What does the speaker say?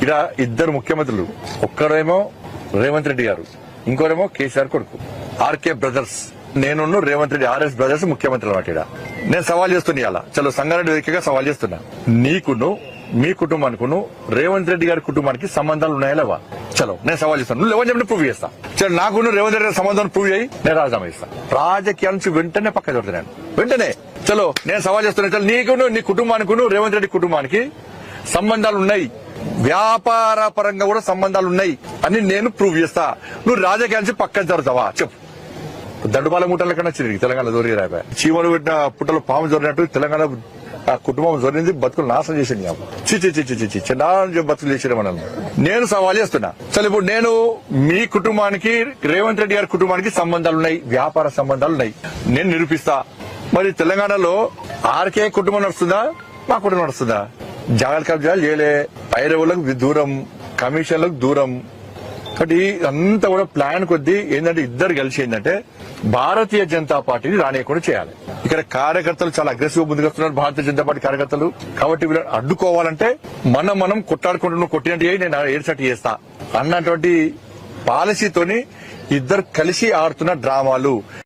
ఈడ ఇద్దరు ముఖ్యమంత్రులు, ఒక్కరేమో రేవంత్ రెడ్డి గారు, ఇంకోరేమో కేసీఆర్ కొడుకు, ఆర్కే బ్రదర్స్. నేను రేవంత్ రెడ్డి ఆర్ఎస్ బ్రదర్స్ ముఖ్యమంత్రులు అన్నమాట. ఈడ నేను సవాల్ చేస్తున్నా, ఇలా చలో సంగారెడ్డి వేదికగా సవాల్ చేస్తున్నా. నీకును మీ కుటుంబానికి రేవంత్ రెడ్డి గారి కుటుంబానికి సంబంధాలు ఉన్నాయా లేవా? చలో నేను సవాల్ చేస్తాను. నువ్వు లేవని చెప్పి ప్రూవ్ చేస్తా. చలో నాకు రేవంత్ రెడ్డి గారి సంబంధం ప్రూవ్ చేయి, నేను రాజీనామా ఇస్తా. రాజకీయాల నుంచి వెంటనే పక్క దొరుకుతున్నాను, వెంటనే. చలో నేను సవాల్ చేస్తున్నా. చలో నీకును నీ కుటుంబానికి రేవంత్ రెడ్డి కుటుంబానికి సంబంధాలు ఉన్నాయి, వ్యాపార పరంగా కూడా సంబంధాలు ఉన్నాయి అని నేను ప్రూవ్ చేస్తా. నువ్వు రాజకీయాల నుంచి పక్కన జరుగుతావా చెప్పు. దండుపాల మూటల కన్నా చిరిగి తెలంగాణ జోరి రాబా, చీమలు పెట్టిన పుట్టలు పాము జోరినట్టు తెలంగాణ ఆ కుటుంబం జోరింది, బతుకులు నాశనం చేసింది. చిన్న బతుకులు చేసిన మనల్ని. నేను సవాల్ చేస్తున్నా. చలో ఇప్పుడు నేను మీ కుటుంబానికి రేవంత్ రెడ్డి గారి కుటుంబానికి సంబంధాలు ఉన్నాయి, వ్యాపార సంబంధాలు ఉన్నాయి, నేను నిరూపిస్తా. మరి తెలంగాణలో ఆర్కే కుటుంబం నడుస్తుందా, మా కుటుంబం నడుస్తుందా? జాగ్రత్త కబ్జాలు చేయలే, పైరవులకు దూరం, కమిషన్లకు దూరం. కాబట్టి అంతా కూడా ప్లాన్ కొద్దీ ఏంటంటే ఇద్దరు కలిసి ఏంటంటే భారతీయ జనతా పార్టీని రానియకుండా చేయాలి. ఇక్కడ కార్యకర్తలు చాలా అగ్రెసివ్ ముందుకు వస్తున్నారు, భారతీయ జనతా పార్టీ కార్యకర్తలు. కాబట్టి వీళ్ళని అడ్డుకోవాలంటే మనం కొట్టాడుకుంటూ కొట్టినట్టు నేను ఏడ్చినట్టు చేస్తా అన్నటువంటి పాలసీతోని ఇద్దరు కలిసి ఆడుతున్న డ్రామాలు.